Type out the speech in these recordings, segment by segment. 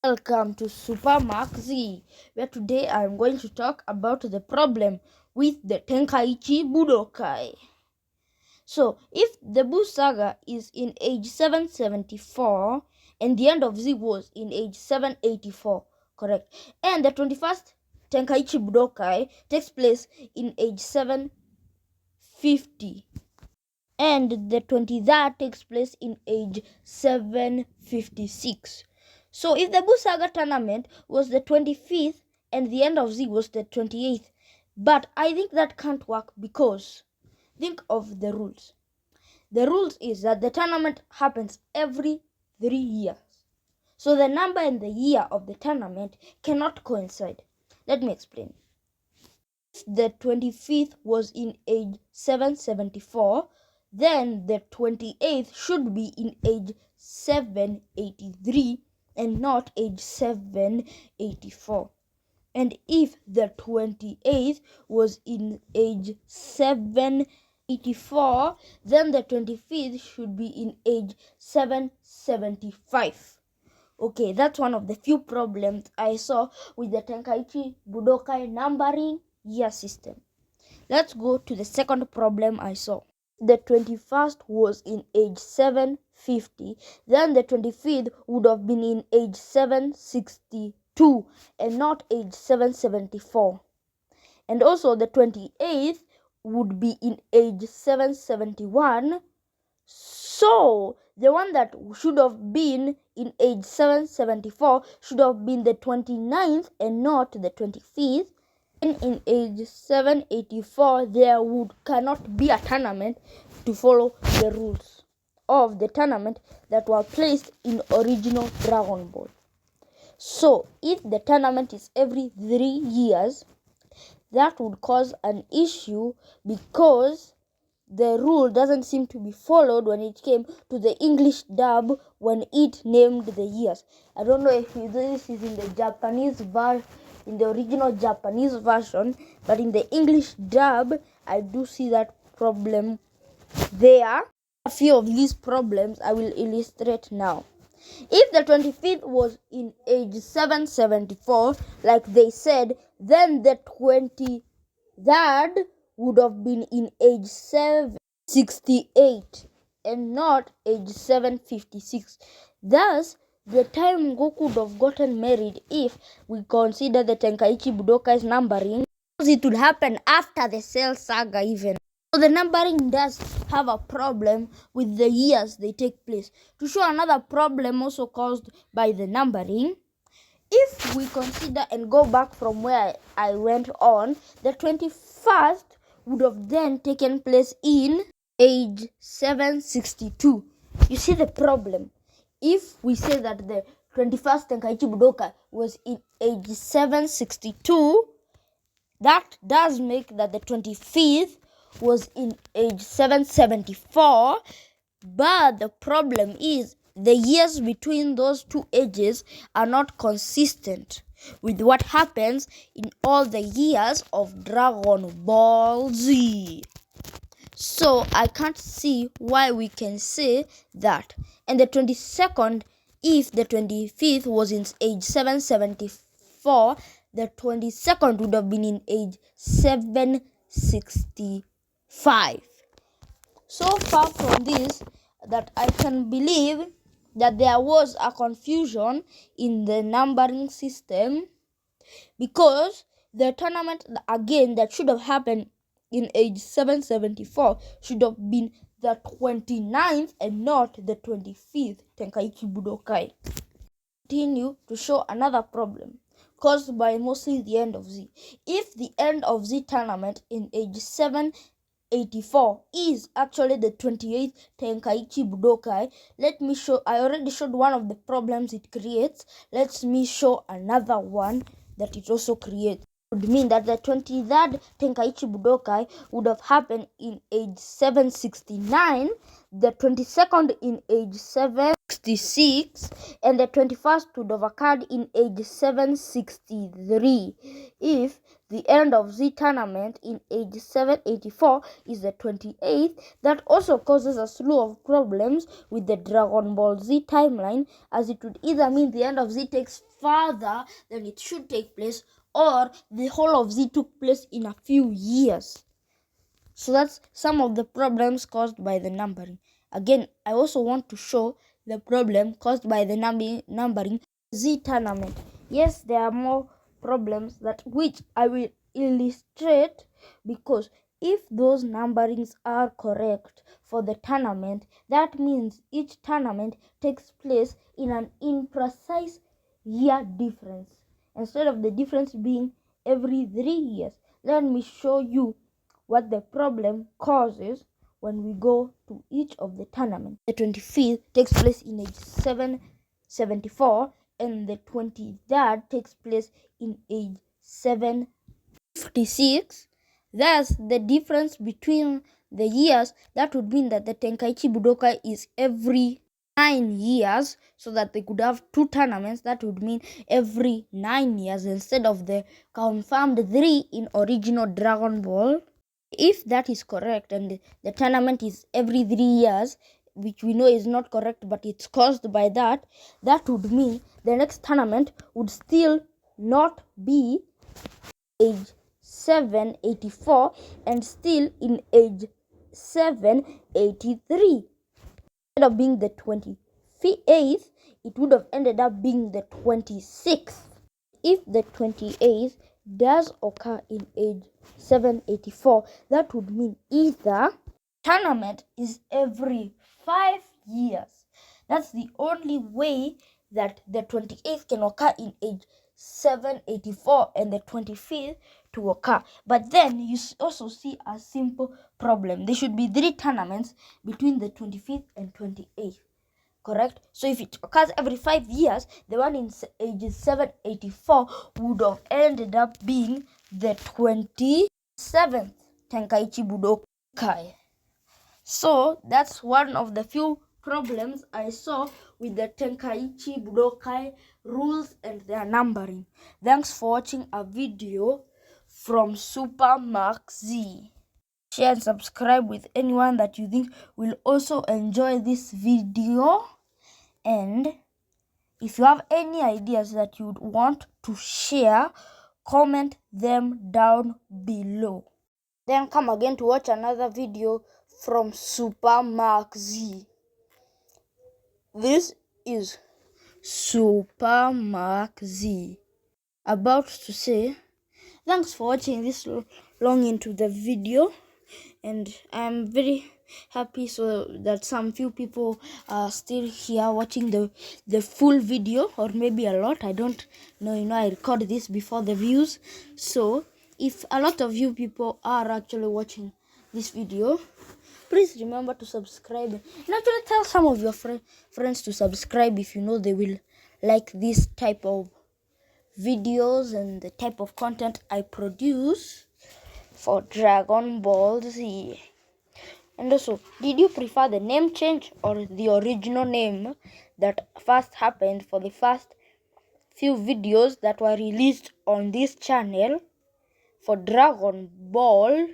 Welcome to Super Mark Z, where today I'm going to talk about the problem with the Tenkaichi Budokai. So, if the Buu saga is in age 774 and the end of Z was in age 784, correct? And the 21st Tenkaichi Budokai takes place in age 750. And the 23rd takes place in age 756. So if the Buu Saga tournament was the 25th and the end of Z was the 28th, but I think that can't work because think of the rules. The rules is that the tournament happens every 3 years. So the number and the year of the tournament cannot coincide. Let me explain. If the 25th was in age 774, then the 28th should be in age 783 and not age 784. And if the 28th was in age 784, then the 25th should be in age 775. Okay, that's one of the few problems I saw with the Tenkaichi Budokai numbering year system. Let's go to the second problem I saw. The 21st was in age 750, then the 25th would have been in age 762 and not age 774. And also the 28th would be in age 771. So the one that should have been in age 774 should have been the 29th and not the 25th. And in age 784 there cannot be a tournament to follow the rules of the tournament that were placed in original Dragon Ball. So if the tournament is every 3 years, that would cause an issue because the rule doesn't seem to be followed when it came to the English dub when it named the years. I don't know if this is in the Japanese in the original Japanese version, but in the English dub, I do see that problem there. A few of these problems I will illustrate now. If the 25th was in age 774, like they said, then the 23rd would have been in age 768 and not age 756. Thus, the time Goku would have gotten married if we consider the Tenkaichi Budokai's numbering, because it would happen after the Cell Saga even. So the numbering does have a problem with the years they take place. To show another problem also caused by the numbering, if we consider and go back from where I went on, the 21st would have then taken place in age 762. You see the problem. If we say that the 21st Tenkaichi Budokai was in age 762, that does make that the 25th was in age 774, but the problem is the years between those two ages are not consistent with what happens in all the years of Dragon Ball Z. So I can't see why we can say that. And the 22nd, if the 25th was in age 774, the 22nd would have been in age 765. So far from this, that I can believe that there was a confusion in the numbering system, because the tournament again that should have happened in age 774 should have been the 29th and not the 25th Tenkaichi Budokai. Continue to show another problem caused by mostly the end of Z. If the end of Z tournament in age 784 is actually the 28th Tenkaichi Budokai, let me show. I already showed one of the problems it creates. Let me show another one that it also creates. Would mean that the 23rd Tenkaichi Budokai would have happened in age 769, the 22nd in age 760. 66 and the 21st would have occurred in age 763 if the end of the tournament in age 784 is the 28th. That also causes a slew of problems with the Dragon Ball Z timeline, as it would either mean the end of Z takes farther than it should take place, or the whole of Z took place in a few years. So that's some of the problems caused by the numbering. Again, I also want to show the problem caused by the numbering Z tournament. Yes, there are more problems that which I will illustrate, because if those numberings are correct for the tournament, that means each tournament takes place in an imprecise year difference instead of the difference being every 3 years. Let me show you what the problem causes when we go to each of the tournaments. The 25th takes place in age 774 and the 23rd takes place in age 756. Thus, the difference between the years, that would mean that the Tenkaichi Budokai is every 9 years, so that they could have 2 tournaments. That would mean every 9 years instead of the confirmed 3 in original Dragon Ball. If that is correct and the tournament is every 3 years, which we know is not correct, but it's caused by that, that would mean the next tournament would still not be age 784 and still in age 783. Instead of being the 28th, it would have ended up being the 26th. If the 28th does occur in age 784, that would mean either tournament is every 5 years. That's the only way that the 28th can occur in age 784 and the 25th to occur. But then you also see a simple problem. There should be 3 tournaments between the 25th and 28th. Correct? So if it occurs every 5 years, the one in age 784 would have ended up being the 27th Tenkaichi Budokai. So that's one of the few problems I saw with the Tenkaichi Budokai rules and their numbering. Thanks for watching a video from Super Max Z. Share and subscribe with anyone that you think will also enjoy this video. And if you have any ideas that you would want to share, comment them down below. Then come again to watch another video from Super Max Z. This is Super Max Z about to say thanks for watching this long into the video, and I'm very happy so that some few people are still here watching the full video, or maybe a lot, I don't know. I record this before the views, so if a lot of you people are actually watching this video, please remember to subscribe and actually tell some of your friends to subscribe if you know they will like this type of videos and the type of content I produce for Dragon Ball Z. And also, did you prefer the name change or the original name that first happened for the first few videos that were released on this channel for Dragon Ball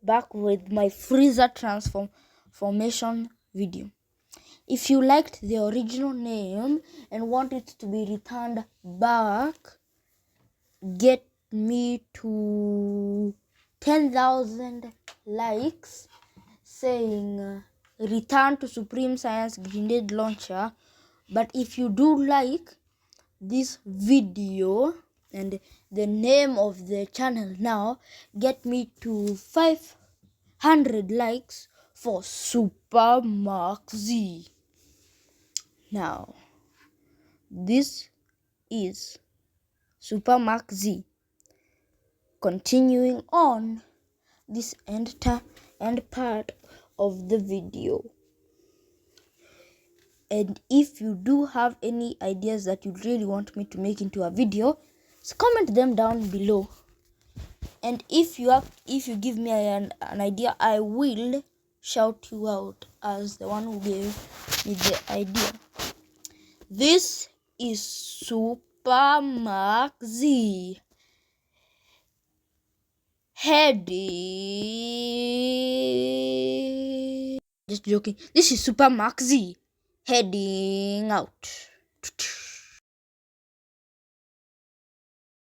back with my Frieza transformation video? If you liked the original name and want it to be returned back, get me to 10,000 likes saying return to Supreme Science Grenade Launcher. But if you do like this video and the name of the channel now, get me to 500 likes for Super Max Z. Now, this is Super Max Z continuing on this end part of the video. And if you do have any ideas that you really want me to make into a video, comment them down below. And if you give me an idea, I will shout you out as the one who gave me the idea. This is Super Maxi. Heading. Just joking. This is Super Maxi. Heading out.